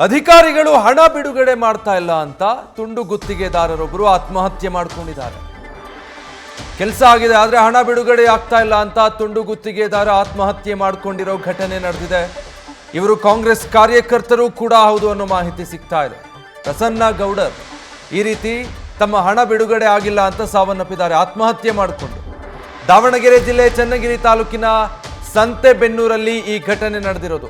ಅಧಿಕಾರಿಗಳು ಹಣ ಬಿಡುಗಡೆ ಮಾಡ್ತಾ ಇಲ್ಲ ಅಂತ ತುಂಡು ಗುತ್ತಿಗೆದಾರರೊಬ್ಬರು ಆತ್ಮಹತ್ಯೆ ಮಾಡಿಕೊಂಡಿದ್ದಾರೆ. ಕೆಲಸ ಆಗಿದೆ ಆದ್ರೆ ಹಣ ಬಿಡುಗಡೆ ಆಗ್ತಾ ಇಲ್ಲ ಅಂತ ತುಂಡು ಗುತ್ತಿಗೆದಾರ ಆತ್ಮಹತ್ಯೆ ಮಾಡಿಕೊಂಡಿರೋ ಘಟನೆ ನಡೆದಿದೆ. ಇವರು ಕಾಂಗ್ರೆಸ್ ಕಾರ್ಯಕರ್ತರು ಕೂಡ ಹೌದು ಅನ್ನೋ ಮಾಹಿತಿ ಸಿಗ್ತಾ ಇದೆ. ಪ್ರಸನ್ನ ಗೌಡರ್ ಈ ರೀತಿ ತಮ್ಮ ಹಣ ಬಿಡುಗಡೆ ಆಗಿಲ್ಲ ಅಂತ ಸಾವನ್ನಪ್ಪಿದ್ದಾರೆ ಆತ್ಮಹತ್ಯೆ ಮಾಡಿಕೊಂಡು. ದಾವಣಗೆರೆ ಜಿಲ್ಲೆ ಚನ್ನಗಿರಿ ತಾಲೂಕಿನ ಸಂತೆಬೆನ್ನೂರಲ್ಲಿ ಈ ಘಟನೆ ನಡೆದಿರೋದು.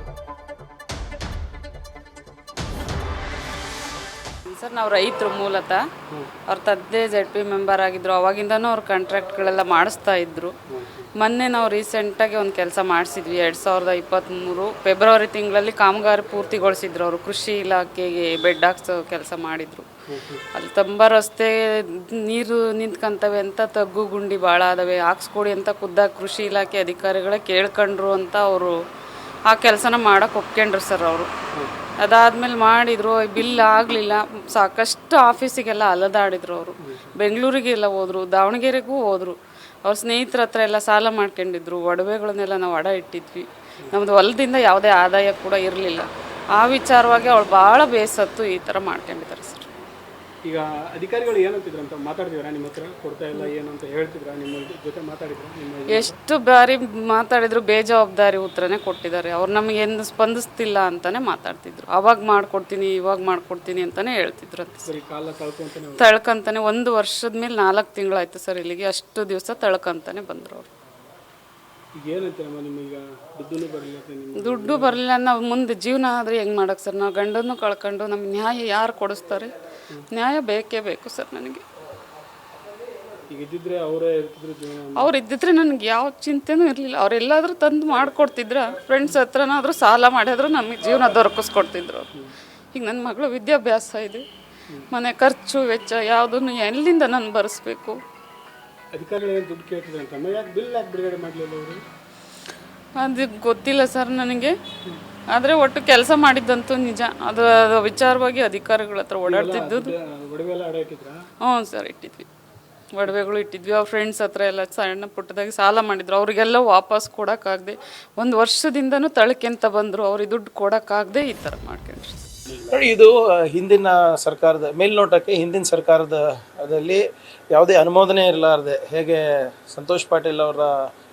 ಸರ್ ನಾವು ರೈತರು ಮೂಲತಃ ಅವ್ರ ತಂದೆ ZP ಮೆಂಬರ್ ಆಗಿದ್ರು. ಅವಾಗಿಂದನೂ ಅವ್ರ ಕಾಂಟ್ರಾಕ್ಟ್ಗಳೆಲ್ಲ ಮಾಡಿಸ್ತಾ ಇದ್ರು. ಮೊನ್ನೆ ನಾವು ರೀಸೆಂಟಾಗಿ ಒಂದು ಕೆಲಸ ಮಾಡಿಸಿದ್ವಿ 2023 ಫೆಬ್ರವರಿ ತಿಂಗಳಲ್ಲಿ ಕಾಮಗಾರಿ ಪೂರ್ತಿಗೊಳಿಸಿದ್ರು. ಅವರು ಕೃಷಿ ಇಲಾಖೆಗೆ ಬೆಡ್ ಹಾಕ್ಸೋ ಕೆಲಸ ಮಾಡಿದರು. ಅಲ್ಲಿ ತುಂಬ ರಸ್ತೆ ನೀರು ನಿಂತ್ಕೊಂತವೆ ಅಂತ ತಗ್ಗು ಗುಂಡಿ ಭಾಳ ಅದಾವೆ, ಹಾಕ್ಸ್ಕೊಡಿ ಅಂತ ಖುದ್ದಾಗಿ ಕೃಷಿ ಇಲಾಖೆ ಅಧಿಕಾರಿಗಳೇ ಕೇಳ್ಕೊಂಡ್ರು ಅಂತ ಅವರು ಆ ಕೆಲಸನ ಮಾಡೋಕೆ ಒಪ್ಕೊಂಡ್ರು ಸರ್. ಅವರು ಅದಾದಮೇಲೆ ಮಾಡಿದರು, ಬಿಲ್ ಆಗಲಿಲ್ಲ. ಸಾಕಷ್ಟು ಆಫೀಸಿಗೆಲ್ಲ ಅಲದಾಡಿದ್ರು. ಅವರು ಬೆಂಗಳೂರಿಗೆಲ್ಲ ಹೋದರು, ದಾವಣಗೆರೆಗೂ ಹೋದರು. ಅವ್ರ ಸ್ನೇಹಿತರ ಹತ್ರ ಎಲ್ಲ ಸಾಲ ಮಾಡ್ಕೊಂಡಿದ್ರು. ಒಡವೆಗಳನ್ನೆಲ್ಲ ನಾವು ಅಡ ಇಟ್ಟಿದ್ವಿ. ನಮ್ಮದು ಹೊಲದಿಂದ ಯಾವುದೇ ಆದಾಯ ಕೂಡ ಇರಲಿಲ್ಲ. ಆ ವಿಚಾರವಾಗಿ ಅವಳು ಭಾಳ ಬೇಸತ್ತು ಈ ಥರ ಮಾಡ್ಕೊಂಡಿದ್ದಾರೆ ಸರ್. ಈಗ ಅಧಿಕಾರಿಗಳು ಏನಂತಿದ್ರು ಅಂತ ಮಾತಾಡಿದ್ರಾ? ನಿಮ್ಮ ಹತ್ರ ಕೊಡ್ತಾ ಇಲ್ಲ ಏನು ಅಂತ ಹೇಳ್ತಿದ್ರ? ನಿಮ್ಮ ಜೊತೆ ಮಾತಾಡಿದ್ರ? ಎಷ್ಟು ಬಾರಿ ಮಾತಾಡಿದ್ರು ಬೇಜವಾಬ್ದಾರಿ ಉತ್ತರನೇ ಕೊಟ್ಟಿದ್ದಾರೆ. ಅವ್ರು ನಮಗೆ ಎಂದು ಸ್ಪಂದಿಸ್ತಿಲ್ಲ ಅಂತಾನೆ ಮಾತಾಡ್ತಿದ್ರು. ಅವಾಗ ಮಾಡ್ಕೊಡ್ತೀನಿ ಇವಾಗ ಮಾಡ್ಕೊಡ್ತೀನಿ ಅಂತಾನೆ ಹೇಳ್ತಿದ್ರು ಅಂತ ಸರಿ. ಕಾಲ ತಳ್ಕಂತಾನೆ 1 ವರ್ಷದ ಮೇಲೆ 4 ತಿಂಗಳಾಯ್ತು ಸರ್. ಇಲ್ಲಿಗೆ ಅಷ್ಟು ದಿವಸ ತಳ್ಕಂತಾನೆ ಬಂದರು ಅವರು. ಈಗ ಏನಂತೀರಮ್ಮ, ನಿಮಗೀಗ ದುಡ್ಡು ಬರಲಿಲ್ಲ, ನಾವು ಮುಂದೆ ಜೀವನ ಆದರೆ ಹೆಂಗೆ ಮಾಡೋಕ್ಕೆ ಸರ್? ನಾವು ಗಂಡನ್ನು ಕಳ್ಕೊಂಡು ನಮ್ಗೆ ನ್ಯಾಯ ಯಾರು ಕೊಡಿಸ್ತಾರೆ? ನ್ಯಾಯ ಬೇಕೇ ಬೇಕು ಸರ್ ನನಗೆ. ಅವ್ರು ಇದ್ದಿದ್ರೆ ನನಗೆ ಯಾವ ಚಿಂತೆನೂ ಇರಲಿಲ್ಲ. ಅವರೆಲ್ಲಾದರೂ ತಂದು ಮಾಡಿಕೊಡ್ತಿದ್ರ, ಫ್ರೆಂಡ್ಸ್ ಹತ್ರನಾದರೂ ಸಾಲ ಮಾಡಿದ್ರು ನಮಗೆ ಜೀವನ ದೊರಕಿಸ್ಕೊಡ್ತಿದ್ರು. ಈಗ ನನ್ನ ಮಗಳು ವಿದ್ಯಾಭ್ಯಾಸ ಇದೆ, ಮನೆ ಖರ್ಚು ವೆಚ್ಚ ಯಾವುದನ್ನು ಎಲ್ಲಿಂದ ನಾನು ಭರಿಸ್ಬೇಕು? ಅದು ಗೊತ್ತಿಲ್ಲ ಸರ್ ನನಗೆ. ಆದರೆ ಒಟ್ಟು ಕೆಲಸ ಮಾಡಿದ್ದಂತೂ ನಿಜ. ಅದು ವಿಚಾರವಾಗಿ ಅಧಿಕಾರಿಗಳ ಹತ್ರ ಓಡಾಡ್ತಿದ್ದು. ಹ್ಞೂ ಸರ್, ಇಟ್ಟಿದ್ವಿ, ಒಡವೆಗಳು ಇಟ್ಟಿದ್ವಿ. ಅವ್ರ ಫ್ರೆಂಡ್ಸ್ ಹತ್ರ ಎಲ್ಲ ಸಣ್ಣ ಪುಟ್ಟದಾಗಿ ಸಾಲ ಮಾಡಿದ್ರು. ಅವರಿಗೆಲ್ಲ ವಾಪಸ್ ಕೊಡೋಕ್ಕಾಗದೆ 1 ವರ್ಷದಿಂದನೂ ತಳಕೆಂತ ಬಂದರು. ಅವ್ರಿಗೆ ದುಡ್ಡು ಕೊಡೋಕ್ಕಾಗದೆ ಈ ಥರ ಮಾಡ್ಕೊಂಡ್ರಿ. ನೋಡಿ, ಇದು ಹಿಂದಿನ ಸರ್ಕಾರದ ಮೇಲ್ನೋಟಕ್ಕೆ ಹಿಂದಿನ ಸರ್ಕಾರದಲ್ಲಿ ಯಾವುದೇ ಅನುಮೋದನೆ ಇರಲಾರ್ದೆ ಹೇಗೆ ಸಂತೋಷ್ ಪಾಟೀಲ್ ಅವರ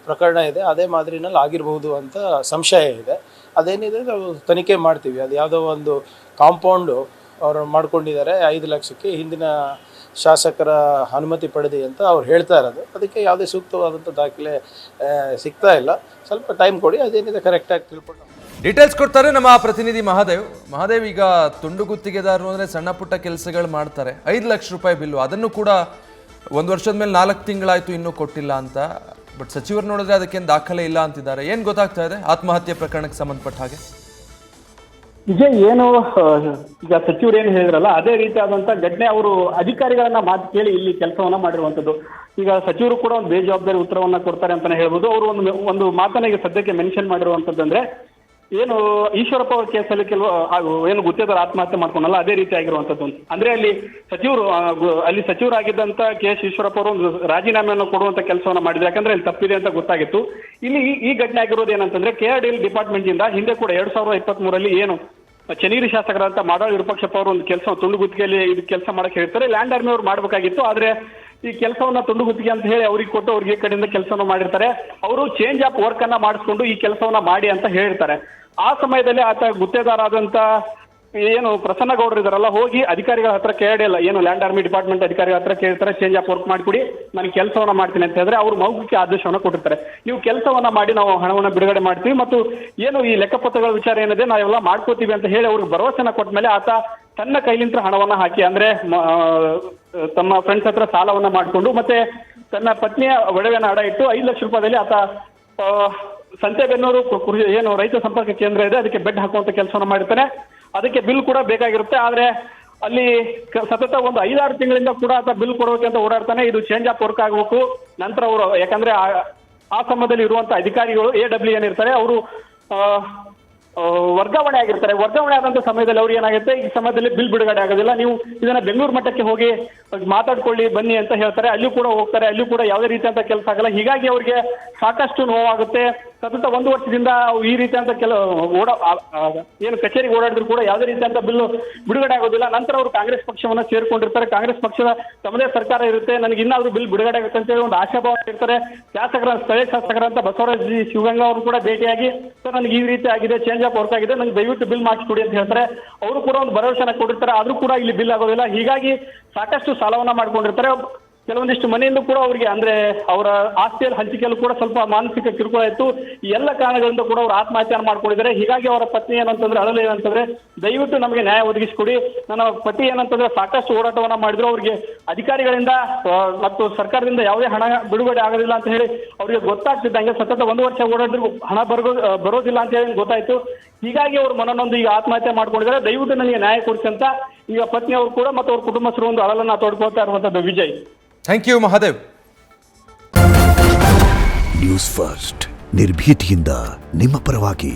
ಪ್ರಕರಣ ಇದೆ ಅದೇ ಮಾದರಿನಲ್ಲಿ ಆಗಿರಬಹುದು ಅಂತ ಸಂಶಯ ಇದೆ. ಅದೇನಿದೆ ನಾವು ತನಿಖೆ ಮಾಡ್ತೀವಿ. ಅದು ಯಾವುದೋ ಒಂದು ಕಾಂಪೌಂಡು ಅವರು ಮಾಡ್ಕೊಂಡಿದ್ದಾರೆ 5 ಲಕ್ಷಕ್ಕೆ, ಹಿಂದಿನ ಶಾಸಕರ ಅನುಮತಿ ಪಡೆದಿ ಅಂತ ಅವ್ರು ಹೇಳ್ತಾ ಇರೋದು. ಅದಕ್ಕೆ ಯಾವುದೇ ಸೂಕ್ತವಾದಂಥ ದಾಖಲೆ ಸಿಗ್ತಾ ಇಲ್ಲ. ಸ್ವಲ್ಪ ಟೈಮ್ ಕೊಡಿ, ಅದೇನಿದೆ ಕರೆಕ್ಟಾಗಿ ತಿಳ್ಕೊಂಡು ಡೀಟೇಲ್ಸ್ ಕೊಡ್ತಾರೆ ನಮ್ಮ ಪ್ರತಿನಿಧಿ ಮಹಾದೇವ್. ಈಗ ತುಂಡು ಗುತ್ತಿಗೆದಾರರು ಅಂದರೆ ಸಣ್ಣ ಪುಟ್ಟ ಕೆಲಸಗಳು ಮಾಡ್ತಾರೆ. 5 ಲಕ್ಷ ರೂಪಾಯಿ ಬಿಲ್ಲು, ಅದನ್ನು ಕೂಡ 1 ವರ್ಷದ ಮೇಲೆ 4 ತಿಂಗಳಾಯಿತು ಇನ್ನೂ ಕೊಟ್ಟಿಲ್ಲ ಅಂತ. ಬಟ್ ಸಚಿವರು ನೋಡಿದ್ರೆ ಅದಕ್ಕೇನು ದಾಖಲೆ ಇಲ್ಲ ಅಂತಿದ್ದಾರೆ. ಏನು ಗೊತ್ತಾಗ್ತಾ ಇದೆ ಆತ್ಮಹತ್ಯೆ ಪ್ರಕರಣಕ್ಕೆ ಸಂಬಂಧಪಟ್ಟ ಹಾಗೆ? ವಿಜಯ್, ಏನು ಈಗ ಸಚಿವರು ಏನು ಹೇಳಿದ್ರಲ್ಲ ಅದೇ ರೀತಿಯಾದಂಥ ಘಟನೆ. ಅವರು ಅಧಿಕಾರಿಗಳನ್ನ ಮಾತು ಕೇಳಿ ಇಲ್ಲಿ ಕೆಲಸವನ್ನ ಮಾಡಿರುವಂಥದ್ದು. ಈಗ ಸಚಿವರು ಕೂಡ ಒಂದು ಬೇಜವಾಬ್ದಾರಿ ಉತ್ತರವನ್ನ ಕೊಡ್ತಾರೆ ಅಂತಾನೆ ಹೇಳ್ಬೋದು. ಅವರು ಒಂದು ಮಾತನ್ನ ಈಗ ಸದ್ಯಕ್ಕೆ ಮೆನ್ಷನ್ ಮಾಡಿರುವಂಥದ್ದು ಅಂದ್ರೆ ಏನು ಈಶ್ವರಪ್ಪ ಅವ್ರ ಕೇಸಲ್ಲಿ ಏನು ಗುತ್ತೇದಾರ ಆತ್ಮಹತ್ಯೆ ಮಾಡ್ಕೊಂಡಲ್ಲ ಅದೇ ರೀತಿ ಆಗಿರುವಂಥದ್ದು. ಅಂದ್ರೆ ಅಲ್ಲಿ ಸಚಿವರಾಗಿದ್ದಂಥ KS ಈಶ್ವರಪ್ಪ ಅವರು ಒಂದು ರಾಜೀನಾಮೆಯನ್ನು ಕೊಡುವಂತ ಕೆಲಸವನ್ನ ಮಾಡಿದ್ರು. ಯಾಕಂದ್ರೆ ಇಲ್ಲಿ ತಪ್ಪಿದೆ ಅಂತ ಗೊತ್ತಾಗಿತ್ತು. ಇಲ್ಲಿ ಈ ಘಟನೆ ಆಗಿರೋದು ಏನಂತಂದ್ರೆ KRDL ಡಿಪಾರ್ಟ್ಮೆಂಟ್ ಇಂದ ಹಿಂದೆ ಕೂಡ 2023 ಏನು ಚನ್ನಗಿರಿ ಶಾಸಕರಂತ ಮಾಡಾಳ್ ವಿರೂಪಾಕ್ಷಪ್ಪ ಅವರು ಒಂದು ಕೆಲಸ ತುಂಡು ಗುತ್ತಿಗೆಯಲ್ಲಿ ಇದು ಕೆಲಸ ಮಾಡಕ್ಕೆ ಹೇಳ್ತಾರೆ. ಲ್ಯಾಂಡ್ ಆರ್ಮಿ ಅವ್ರು ಮಾಡ್ಬೇಕಾಗಿತ್ತು. ಆದ್ರೆ ಈ ಕೆಲಸವನ್ನ ತುಂಡು ಗುತ್ತಿಗೆ ಅಂತ ಹೇಳಿ ಅವ್ರಿಗೆ ಕೊಟ್ಟು ಅವ್ರಿಗೆ ಈ ಕಡೆಯಿಂದ ಕೆಲಸವನ್ನ ಮಾಡಿರ್ತಾರೆ. ಅವರು ಚೇಂಜ್ ಆಫ್ ವರ್ಕ್ ಅನ್ನ ಮಾಡಿಸ್ಕೊಂಡು ಈ ಕೆಲಸವನ್ನ ಮಾಡಿ ಅಂತ ಹೇಳಿರ್ತಾರೆ. ಆ ಸಮಯದಲ್ಲಿ ಆತ ಗುತ್ತೇದಾರ ಆದಂತ ಏನು ಪ್ರಸನ್ನ ಗೌಡರು ಇದಾರಲ್ಲ, ಹೋಗಿ ಅಧಿಕಾರಿಗಳ ಹತ್ರ KRDL ಏನು ಲ್ಯಾಂಡ್ ಆರ್ಮಿ ಡಿಪಾರ್ಟ್ಮೆಂಟ್ ಅಧಿಕಾರಿಗಳ ಹತ್ರ ಕೇಳ್ತಾರೆ, ಚೇಂಜ್ ಆಫ್ ವರ್ಕ್ ಮಾಡಿಕೊಡಿ, ನಾನು ಕೆಲಸವನ್ನ ಮಾಡ್ತೀನಿ ಅಂತ ಹೇಳಿದ್ರೆ ಅವರು ಮೌಖಿಕ ಆದೇಶವನ್ನ ಕೊಟ್ಟಿರ್ತಾರೆ. ನೀವು ಕೆಲಸವನ್ನ ಮಾಡಿ ನಾವು ಹಣವನ್ನ ಬಿಡುಗಡೆ ಮಾಡ್ತೀವಿ ಮತ್ತು ಏನು ಈ ಲೆಕ್ಕಪತ್ರಗಳ ವಿಚಾರ ಏನಿದೆ ನಾವೆಲ್ಲ ಮಾಡ್ಕೋತೀವಿ ಅಂತ ಹೇಳಿ ಅವ್ರಿಗೆ ಭರವಸೆನ ಕೊಟ್ಟ ಮೇಲೆ ಆತ ತನ್ನ ಕೈಲಿಂದ ಹಣವನ್ನ ಹಾಕಿ ಅಂದ್ರೆ ತಮ್ಮ ಫ್ರೆಂಡ್ಸ್ ಹತ್ರ ಸಾಲವನ್ನ ಮಾಡಿಕೊಂಡು ಮತ್ತೆ ತನ್ನ ಪತ್ನಿಯ ಒಡವೆನ ಅಡ ಇಟ್ಟು 5 ಲಕ್ಷ ರೂಪಾಯಿದಲ್ಲಿ ಆತ ಸಂತೆಬೆನ್ನೂರು ಏನು ರೈತ ಸಂಪರ್ಕ ಕೇಂದ್ರ ಇದೆ ಅದಕ್ಕೆ ಬೆಡ್ ಹಾಕುವಂತ ಕೆಲಸವನ್ನ ಮಾಡಿರ್ತಾನೆ. ಅದಕ್ಕೆ ಬಿಲ್ ಕೂಡ ಬೇಕಾಗಿರುತ್ತೆ. ಆದ್ರೆ ಅಲ್ಲಿ ಸತತ ಒಂದು 5-6 ತಿಂಗಳಿಂದ ಕೂಡ ಆತ ಬಿಲ್ ಕೊಡೋಕೆ ಓಡಾಡ್ತಾನೆ. ಇದು ಚೇಂಜ್ ಆಫ್ ವರ್ಕ್ ಆಗಬೇಕು. ನಂತರ ಅವರು ಯಾಕಂದ್ರೆ ಆ ಸಮಯದಲ್ಲಿ ಇರುವಂತ ಅಧಿಕಾರಿಗಳು AW ಏನಿರ್ತಾರೆ ಅವರು ವರ್ಗಾವಣೆ ಆಗಿರ್ತಾರೆ. ವರ್ಗಾವಣೆ ಆದಂತ ಸಮಯದಲ್ಲಿ ಅವ್ರು ಏನಾಗುತ್ತೆ, ಈ ಸಮಯದಲ್ಲಿ ಬಿಲ್ ಬಿಡುಗಡೆ ಆಗೋದಿಲ್ಲ, ನೀವು ಇದನ್ನ ಬೆಂಗಳೂರು ಮಟ್ಟಕ್ಕೆ ಹೋಗಿ ಮಾತಾಡ್ಕೊಳ್ಳಿ ಬನ್ನಿ ಅಂತ ಹೇಳ್ತಾರೆ. ಅಲ್ಲಿ ಕೂಡ ಹೋಗ್ತಾರೆ, ಅಲ್ಲಿ ಕೂಡ ಯಾವುದೇ ರೀತಿಯಂತ ಕೆಲಸ ಆಗಲ್ಲ. ಹೀಗಾಗಿ ಅವ್ರಿಗೆ ಸಾಕಷ್ಟು ನೋವಾಗುತ್ತೆ. ಸತತ 1 ವರ್ಷದಿಂದ ಈ ರೀತಿಯಂತ ಏನು ಕಚೇರಿಗೆ ಓಡಾಡಿದ್ರು ಕೂಡ ಯಾವುದೇ ರೀತಿಯಂತ ಬಿಲ್ ಬಿಡುಗಡೆ ಆಗೋದಿಲ್ಲ. ನಂತರ ಅವರು ಕಾಂಗ್ರೆಸ್ ಪಕ್ಷವನ್ನ ಸೇರ್ಕೊಂಡಿರ್ತಾರೆ. ಕಾಂಗ್ರೆಸ್ ಪಕ್ಷದ ತಮ್ಮದೇ ಸರ್ಕಾರ ಇರುತ್ತೆ, ನನಗೆ ಇನ್ನಾದ್ರೂ ಬಿಲ್ ಬಿಡುಗಡೆ ಆಗುತ್ತೆ ಅಂತ ಹೇಳಿ ಒಂದು ಆಶಾಭಾವ ಇರ್ತಾರೆ. ಸ್ಥಳೀಯ ಶಾಸಕರಂತ ಬಸವರಾಜ್ ಜಿ ಶಿವಗಂಗಾ ಅವರು ಕೂಡ ಭೇಟಿಯಾಗಿ ಸರ್ ನನಗೆ ಈ ರೀತಿ ಆಗಿದೆ, ಚೇಂಜ್ ಆಫ್ ವರ್ಕ್ ಆಗಿದೆ, ನನಗೆ ದಯವಿಟ್ಟು ಬಿಲ್ ಮಾಡಿಸ್ಕೊಡಿ ಅಂತ ಹೇಳ್ತಾರೆ. ಅವರು ಕೂಡ ಒಂದು ಭರವಸೆನ ಕೊಟ್ಟಿರ್ತಾರೆ, ಆದ್ರೂ ಕೂಡ ಇಲ್ಲಿ ಬಿಲ್ ಆಗೋದಿಲ್ಲ. ಹೀಗಾಗಿ ಸಾಕಷ್ಟು ಸಾಲವನ್ನ ಮಾಡ್ಕೊಂಡಿರ್ತಾರೆ. ಕೆಲವೊಂದಿಷ್ಟು ಮನೆಯಿಂದ ಕೂಡ ಅವರಿಗೆ ಅಂದ್ರೆ ಅವರ ಆಸ್ತಿಯಲ್ಲಿ ಹಂಚಿಕೆಯಲ್ಲೂ ಕೂಡ ಸ್ವಲ್ಪ ಮಾನಸಿಕ ಕಿರುಕುಳ ಇತ್ತು. ಈ ಎಲ್ಲ ಕಾರಣಗಳಿಂದ ಕೂಡ ಅವರು ಆತ್ಮಹತ್ಯೆ ಮಾಡ್ಕೊಂಡಿದ್ದಾರೆ. ಹೀಗಾಗಿ ಅವರ ಪತ್ನಿ ಏನಂತಂದ್ರೆ ಅಳಲು ಏನಂತಂದ್ರೆ ದಯವಿಟ್ಟು ನಮಗೆ ನ್ಯಾಯ ಒದಗಿಸಿಕೊಡಿ. ನನ್ನ ಪತಿ ಏನಂತಂದ್ರೆ ಸಾಕಷ್ಟು ಹೋರಾಟವನ್ನ ಮಾಡಿದ್ರು, ಅವರಿಗೆ ಅಧಿಕಾರಿಗಳಿಂದ ಮತ್ತು ಸರ್ಕಾರದಿಂದ ಯಾವುದೇ ಹಣ ಬಿಡುಗಡೆ ಆಗೋದಿಲ್ಲ ಅಂತ ಹೇಳಿ ಅವರಿಗೆ ಗೊತ್ತಾಗ್ತಿದ್ದಂಗೆ ಸತತ 1 ವರ್ಷ ಓಡಾಡಿದ್ರು ಹಣ ಬರೋದಿಲ್ಲ ಅಂತ ಹೇಳಿ ಗೊತ್ತಾಯ್ತು. ಹೀಗಾಗಿ ಅವರು ಮನನೊಂದು ಈಗ ಆತ್ಮಹತ್ಯೆ ಮಾಡ್ಕೊಂಡಿದ್ದಾರೆ. ದಯವಿಟ್ಟು ನನಗೆ ನ್ಯಾಯ ಕೊಡಿಸಿ ಅಂತ ಈಗ ಪತ್ನಿಯವರು ಕೂಡ ಮತ್ತು ಅವ್ರ ಕುಟುಂಬಸ್ಥರು ಒಂದು ಅಳಲನ್ನ ತೋಡ್ಕೊಳ್ತಾ ಇರುವಂತದ್ದು. Vijay, thank you Mahadev. News first ನಿರ್ಭೀತಿಯಿಂದ ನಿಮ್ಮ ಪರವಾಗಿ.